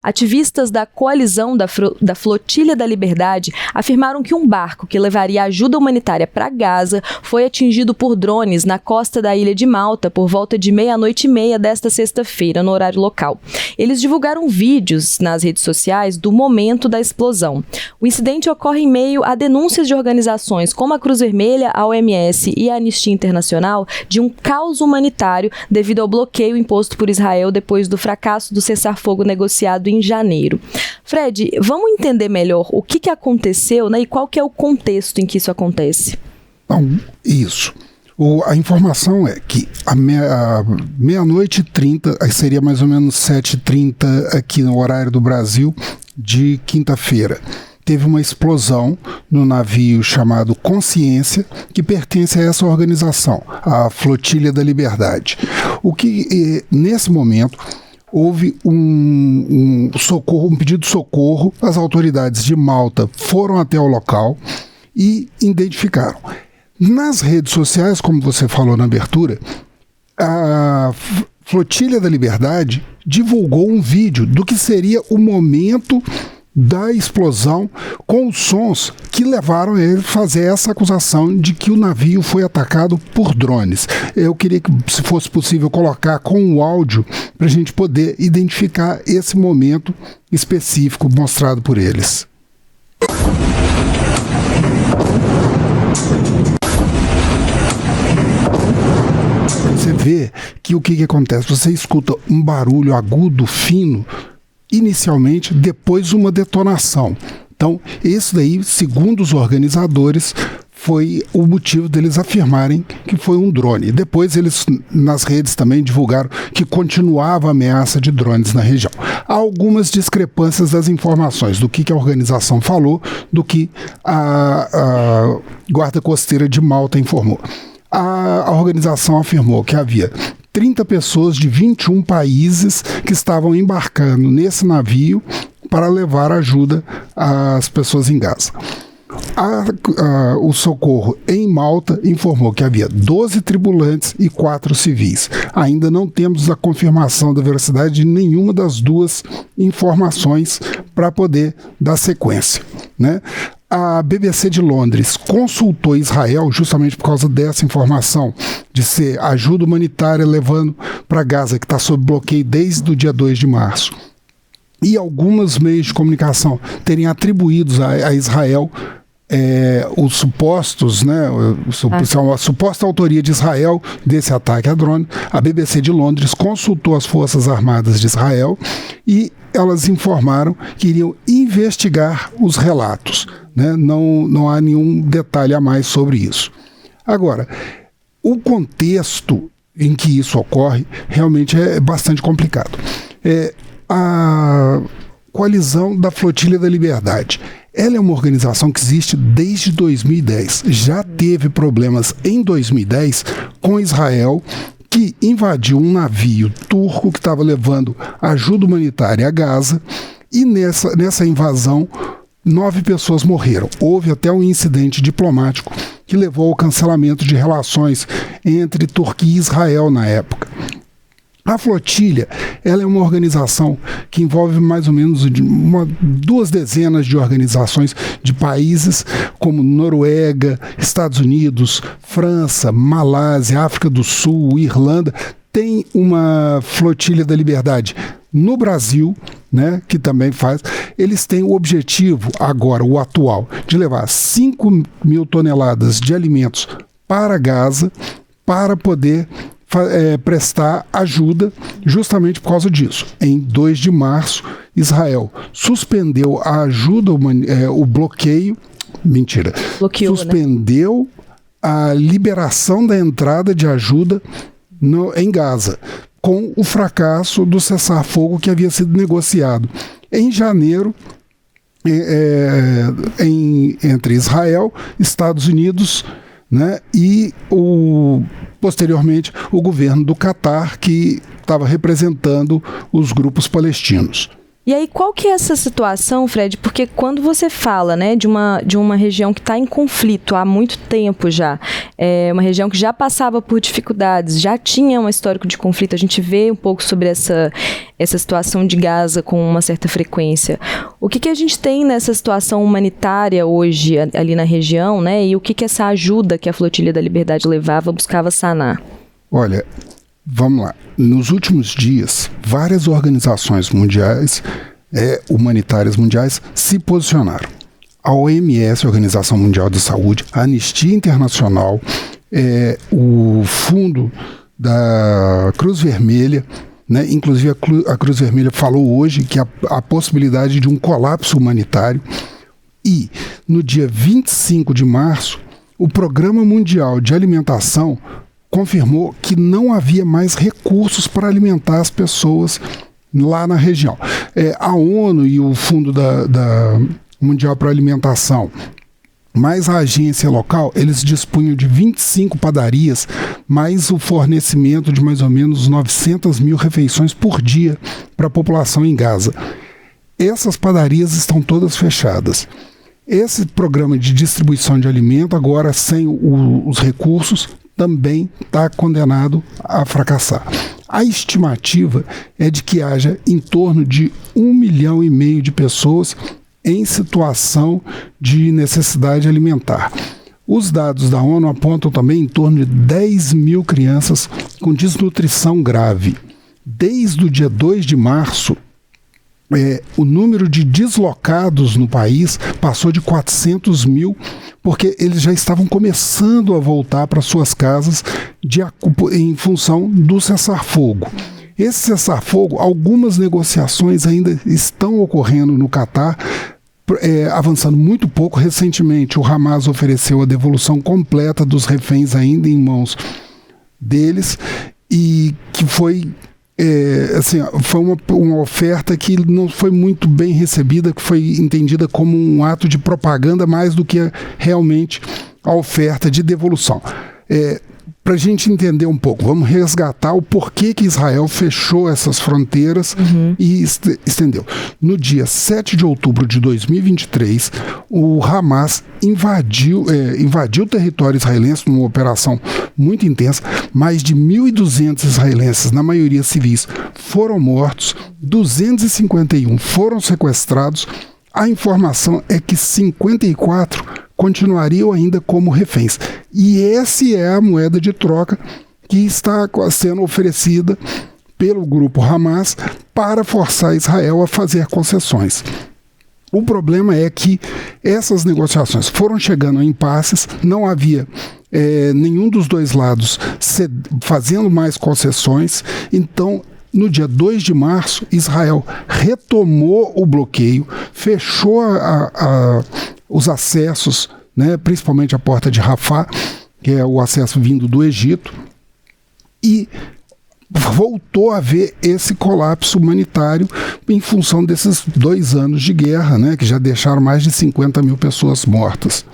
Ativistas da coalizão da Flotilha da Liberdade afirmaram que um barco que levaria ajuda humanitária para Gaza foi atingido por drones na costa da ilha de Malta por volta de 00:30 desta sexta-feira, no horário local. Eles divulgaram vídeos nas redes sociais do momento da explosão. O incidente ocorre em meio a denúncias de organizações como a Cruz Vermelha, a OMS e a Anistia Internacional de um caos humanitário devido ao bloqueio imposto por Israel depois do fracasso do cessar-fogo negociado em janeiro. Fred, vamos entender melhor o que aconteceu, né, e qual que é o contexto em que isso acontece? Não, isso. A informação é que a 00:30, aí seria mais ou menos 7h30 aqui no horário do Brasil, de quinta-feira, teve uma explosão no navio chamado Consciência, que pertence a essa organização, a Flotilha da Liberdade. O que, nesse momento, houve um pedido de socorro. As autoridades de Malta foram até o local e identificaram. Nas redes sociais, como você falou na abertura, a Flotilha da Liberdade divulgou um vídeo do que seria o momento da explosão, com os sons que levaram a ele a fazer essa acusação de que o navio foi atacado por drones. Eu queria que, se fosse possível, colocar com o áudio para a gente poder identificar esse momento específico mostrado por eles. Você vê que o que acontece? Você escuta um barulho agudo, fino, inicialmente, depois uma detonação. Então, isso daí, segundo os organizadores, foi o motivo deles afirmarem que foi um drone. Depois eles, nas redes também, divulgaram que continuava a ameaça de drones na região. Há algumas discrepâncias das informações do que a organização falou, do que a Guarda Costeira de Malta informou. A organização afirmou que havia 30 pessoas de 21 países que estavam embarcando nesse navio para levar ajuda às pessoas em Gaza. O Socorro em Malta informou que havia 12 tripulantes e 4 civis. Ainda não temos a confirmação da veracidade de nenhuma das duas informações para poder dar sequência, né? A BBC de Londres consultou Israel justamente por causa dessa informação de ser ajuda humanitária levando para Gaza, que está sob bloqueio desde o dia 2 de março. E alguns meios de comunicação terem atribuídos a Israel os supostos, né, a suposta autoria de Israel desse ataque a drone. A BBC de Londres consultou as Forças Armadas de Israel e elas informaram que iriam investigar os relatos, né? Não há nenhum detalhe a mais sobre isso. Agora, o contexto em que isso ocorre realmente é bastante complicado. A Coalizão da Flotilha da Liberdade, ela é uma organização que existe desde 2010. Já teve problemas em 2010 com Israel, que invadiu um navio turco que estava levando ajuda humanitária a Gaza, e nessa invasão 9 pessoas morreram. Houve até um incidente diplomático que levou ao cancelamento de relações entre Turquia e Israel na época. A Flotilha, ela é uma organização que envolve mais ou menos 2 dezenas de organizações de países como Noruega, Estados Unidos, França, Malásia, África do Sul, Irlanda. Tem uma Flotilha da Liberdade no Brasil, né, que também faz. Eles têm o objetivo, agora, o atual, de levar 5.000 toneladas de alimentos para Gaza, para poder prestar ajuda justamente por causa disso. Em 2 de março, Israel suspendeu a ajuda, o bloqueio, suspendeu, né, a liberação da entrada de ajuda em Gaza, com o fracasso do cessar-fogo que havia sido negociado. Em janeiro, entre Israel, Estados Unidos, né, e posteriormente o governo do Catar, que estava representando os grupos palestinos. E aí, qual que é essa situação, Fred? Porque quando você fala, né, de uma região que está em conflito há muito tempo já, uma região que já passava por dificuldades, já tinha um histórico de conflito, a gente vê um pouco sobre essa situação de Gaza com uma certa frequência. O que a gente tem nessa situação humanitária hoje ali na região, né, e o que essa ajuda que a Flotilha da Liberdade levava buscava sanar? Olha, vamos lá. Nos últimos dias, várias organizações mundiais, humanitárias mundiais, se posicionaram. A OMS, Organização Mundial de Saúde, a Anistia Internacional, o Fundo da Cruz Vermelha, né? Inclusive a Cruz Vermelha falou hoje que a possibilidade de um colapso humanitário. E no dia 25 de março, o Programa Mundial de Alimentação confirmou que não havia mais recursos para alimentar as pessoas lá na região. A ONU e o Fundo da Mundial para a Alimentação, mais a agência local, eles dispunham de 25 padarias, mais o fornecimento de mais ou menos 900 mil refeições por dia para a população em Gaza. Essas padarias estão todas fechadas. Esse programa de distribuição de alimento, agora sem os recursos, também está condenado a fracassar. A estimativa é de que haja em torno de 1,5 milhão de pessoas em situação de necessidade alimentar. Os dados da ONU apontam também em torno de 10 mil crianças com desnutrição grave. Desde o dia 2 de março, o número de deslocados no país passou de 400 mil, porque eles já estavam começando a voltar para suas casas em função do cessar-fogo. Esse cessar-fogo, algumas negociações ainda estão ocorrendo no Catar, avançando muito pouco. Recentemente, o Hamas ofereceu a devolução completa dos reféns ainda em mãos deles, e que foi uma oferta que não foi muito bem recebida, que foi entendida como um ato de propaganda mais do que realmente a oferta de devolução. Para a gente entender um pouco, vamos resgatar o porquê que Israel fechou essas fronteiras e estendeu. No dia 7 de outubro de 2023, o Hamas invadiu o território israelense numa operação muito intensa. Mais de 1.200 israelenses, na maioria civis, foram mortos, 251 foram sequestrados. A informação é que 54 continuariam ainda como reféns. E essa é a moeda de troca que está sendo oferecida pelo grupo Hamas para forçar Israel a fazer concessões. O problema é que essas negociações foram chegando a impasses, não havia nenhum dos dois lados fazendo mais concessões. Então, no dia 2 de março, Israel retomou o bloqueio, fechou os acessos, né, principalmente a porta de Rafah, que é o acesso vindo do Egito, e voltou a haver esse colapso humanitário em função desses 2 anos de guerra, né, que já deixaram mais de 50 mil pessoas mortas.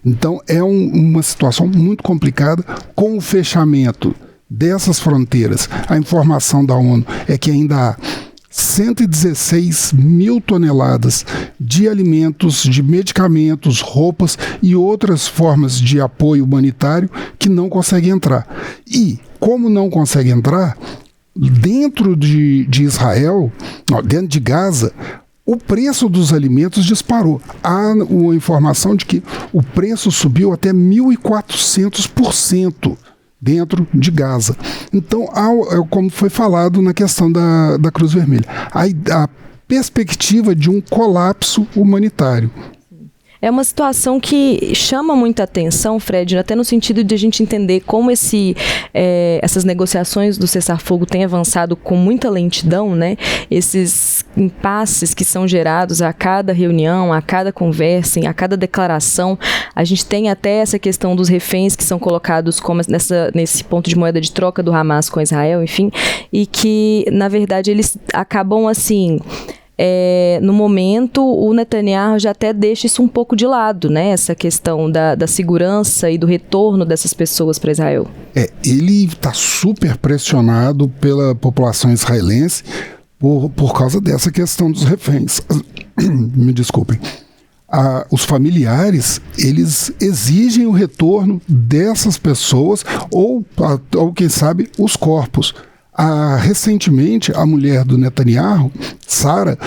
Então é uma situação muito complicada. Com o fechamento dessas fronteiras, a informação da ONU é que ainda há 116 mil toneladas de alimentos, de medicamentos, roupas e outras formas de apoio humanitário que não conseguem entrar. E, como não conseguem entrar, dentro de Israel, dentro de Gaza, o preço dos alimentos disparou. Há uma informação de que o preço subiu até 1.400% dentro de Gaza. Então, como foi falado na questão da Cruz Vermelha, a perspectiva de um colapso humanitário. É uma situação que chama muita atenção, Fred, até no sentido de a gente entender como essas negociações do cessar-fogo têm avançado com muita lentidão, né? Esses impasses que são gerados a cada reunião, a cada conversa, a cada declaração. A gente tem até essa questão dos reféns que são colocados como nesse ponto de moeda de troca do Hamas com Israel, enfim, e que, na verdade, eles acabam assim... no momento, o Netanyahu já até deixa isso um pouco de lado, né? Essa questão da segurança e do retorno dessas pessoas para Israel. Ele está super pressionado pela população israelense por causa dessa questão dos reféns. Me desculpem. Os familiares, eles exigem o retorno dessas pessoas ou quem sabe, os corpos. Recentemente, a mulher do Netanyahu, Sara,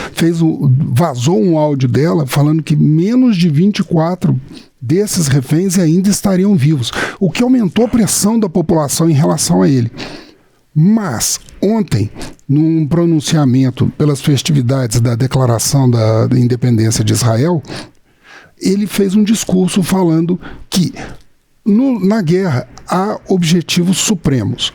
vazou um áudio dela falando que menos de 24 desses reféns ainda estariam vivos, o que aumentou a pressão da população em relação a ele. Mas, ontem, num pronunciamento pelas festividades da Declaração da Independência de Israel, ele fez um discurso falando que na guerra há objetivos supremos.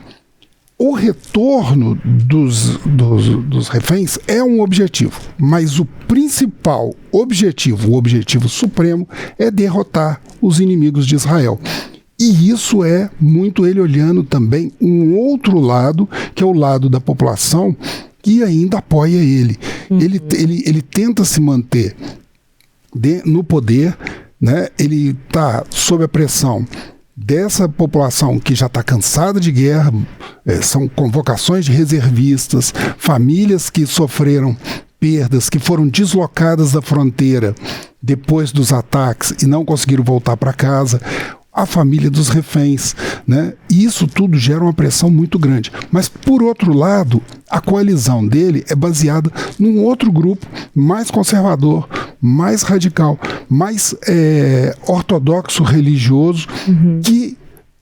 O retorno dos reféns é um objetivo, mas o principal objetivo, o objetivo supremo, é derrotar os inimigos de Israel. E isso é muito ele olhando também um outro lado, que é o lado da população, que ainda apoia ele. Uhum. Ele tenta se manter no poder, né? Ele está sob a pressão dessa população que já está cansada de guerra, são convocações de reservistas, famílias que sofreram perdas, que foram deslocadas da fronteira depois dos ataques e não conseguiram voltar para casa, a família dos reféns, né? E isso tudo gera uma pressão muito grande. Mas, por outro lado, a coalizão dele é baseada num outro grupo mais conservador, mais radical, mais ortodoxo religioso, que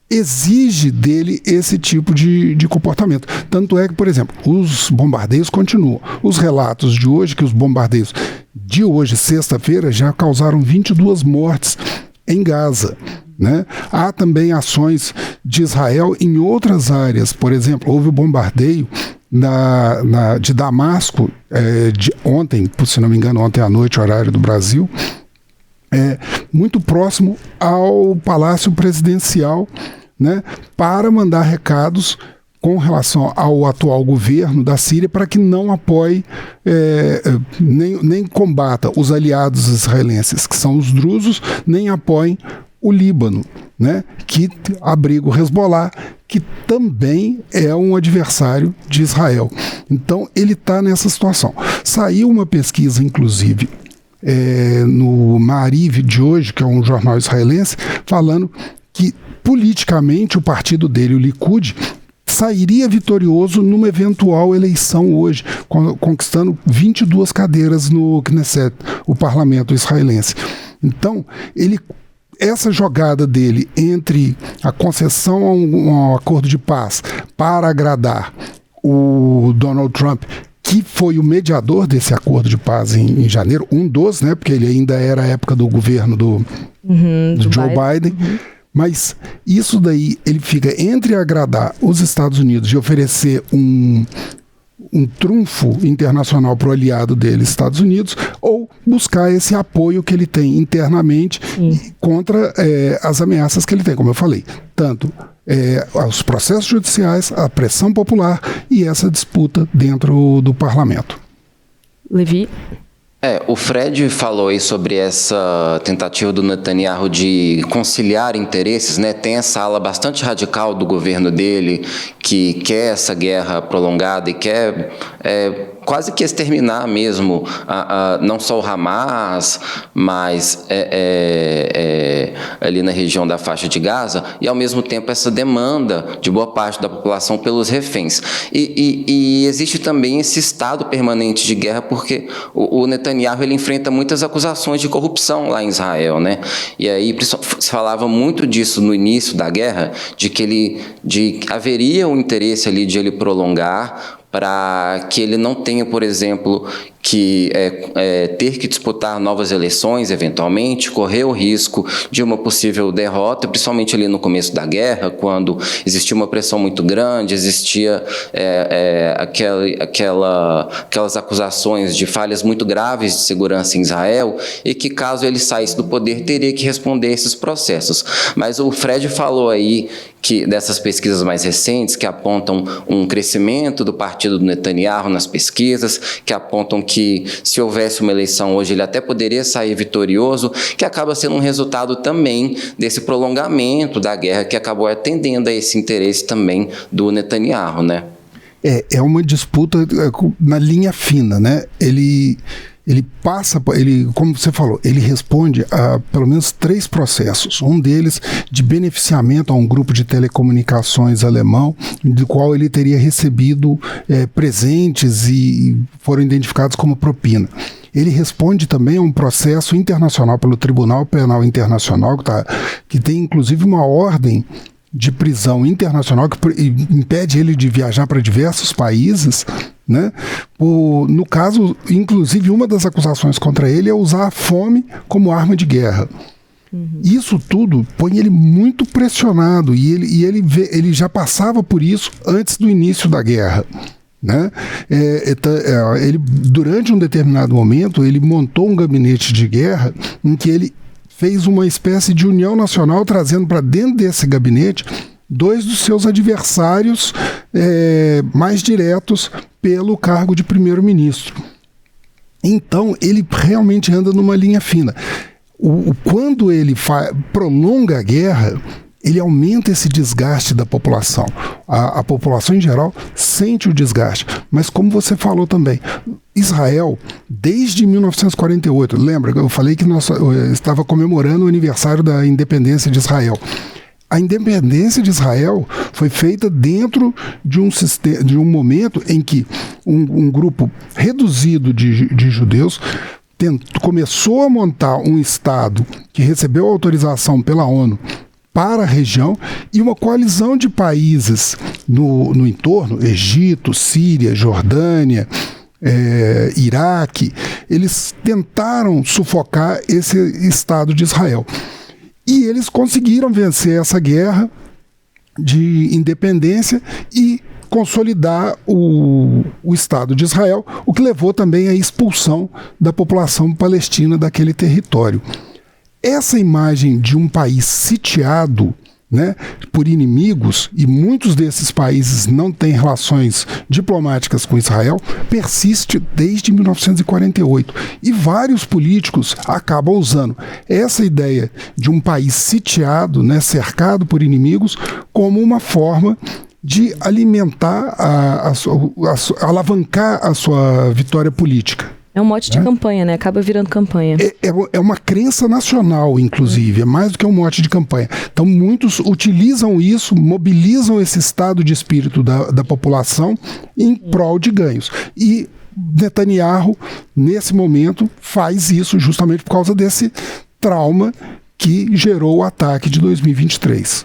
exige dele esse tipo de comportamento. Tanto é que, por exemplo, os bombardeios continuam. Os relatos de hoje, que os bombardeios de hoje, sexta-feira, já causaram 22 mortes em Gaza. Né? Há também ações de Israel em outras áreas. Por exemplo, houve o bombardeio de Damasco ontem, se não me engano, ontem à noite, horário do Brasil, muito próximo ao Palácio Presidencial, né, para mandar recados com relação ao atual governo da Síria para que não apoie nem combata os aliados israelenses, que são os drusos, nem apoiem o Líbano, né, que abriga o Hezbollah, que também é um adversário de Israel. Então, ele está nessa situação. Saiu uma pesquisa, inclusive, no Maariv de hoje, que é um jornal israelense, falando que, politicamente, o partido dele, o Likud, sairia vitorioso numa eventual eleição hoje, conquistando 22 cadeiras no Knesset, o parlamento israelense. Então, essa jogada dele entre a concessão a um acordo de paz para agradar o Donald Trump, que foi o mediador desse acordo de paz em janeiro, né, porque ele ainda era a época do governo do Joe Biden. Mas isso daí, ele fica entre agradar os Estados Unidos e oferecer um trunfo internacional para o aliado dele, Estados Unidos, ou buscar esse apoio que ele tem internamente contra as ameaças que ele tem, como eu falei, tanto os processos judiciais, a pressão popular e essa disputa dentro do parlamento. Levi? O Fred falou aí sobre essa tentativa do Netanyahu de conciliar interesses, né? Tem essa ala bastante radical do governo dele que quer essa guerra prolongada e quer quase que exterminar mesmo não só o Hamas, mas ali na região da faixa de Gaza, e ao mesmo tempo essa demanda de boa parte da população pelos reféns. E existe também esse estado permanente de guerra, porque o Netanyahu ele enfrenta muitas acusações de corrupção lá em Israel, né? E aí se falava muito disso no início da guerra, de que haveria um interesse ali de ele prolongar, para que ele não tenha, por exemplo, que ter que disputar novas eleições, eventualmente, correr o risco de uma possível derrota, principalmente ali no começo da guerra, quando existia uma pressão muito grande, existia aquelas acusações de falhas muito graves de segurança em Israel, e que, caso ele saísse do poder, teria que responder a esses processos. Mas o Fred falou aí dessas pesquisas mais recentes, que apontam um crescimento do partido do Netanyahu nas pesquisas, que apontam que, se houvesse uma eleição hoje, ele até poderia sair vitorioso, que acaba sendo um resultado também desse prolongamento da guerra, que acabou atendendo a esse interesse também do Netanyahu, né? É uma disputa na linha fina, né? Ele passa, como você falou, ele responde a pelo menos 3 processos. Um deles de beneficiamento a um grupo de telecomunicações alemão, do qual ele teria recebido presentes e foram identificados como propina. Ele responde também a um processo internacional pelo Tribunal Penal Internacional, que tem inclusive uma ordem de prisão internacional que impede ele de viajar para diversos países, né? No caso, inclusive, uma das acusações contra ele é usar a fome como arma de guerra. Isso tudo põe ele muito pressionado e ele já passava por isso antes do início da guerra, né? Ele, durante um determinado momento, ele montou um gabinete de guerra em que ele fez uma espécie de união nacional, trazendo para dentro desse gabinete 2 dos seus adversários mais diretos pelo cargo de primeiro-ministro. Então, ele realmente anda numa linha fina. Quando ele prolonga a guerra, ele aumenta esse desgaste da população. A população, em geral, sente o desgaste. Mas, como você falou também, Israel, desde 1948, lembra? Eu falei que eu estava comemorando o aniversário da independência de Israel. A independência de Israel foi feita dentro de um momento em que um grupo reduzido de judeus começou a montar um Estado que recebeu autorização pela ONU para a região e uma coalizão de países no entorno, Egito, Síria, Jordânia, Iraque, eles tentaram sufocar esse Estado de Israel. E eles conseguiram vencer essa guerra de independência e consolidar o Estado de Israel, o que levou também à expulsão da população palestina daquele território. Essa imagem de um país sitiado, né, por inimigos, e muitos desses países não têm relações diplomáticas com Israel, persiste desde 1948. E vários políticos acabam usando essa ideia de um país sitiado, né, cercado por inimigos, como uma forma de alimentar, alavancar a sua vitória política. É um mote de campanha, né? Acaba virando campanha. É uma crença nacional, inclusive. É mais do que um mote de campanha. Então, muitos utilizam isso, mobilizam esse estado de espírito da população em prol de ganhos. E Netanyahu, nesse momento, faz isso justamente por causa desse trauma que gerou o ataque de 2023.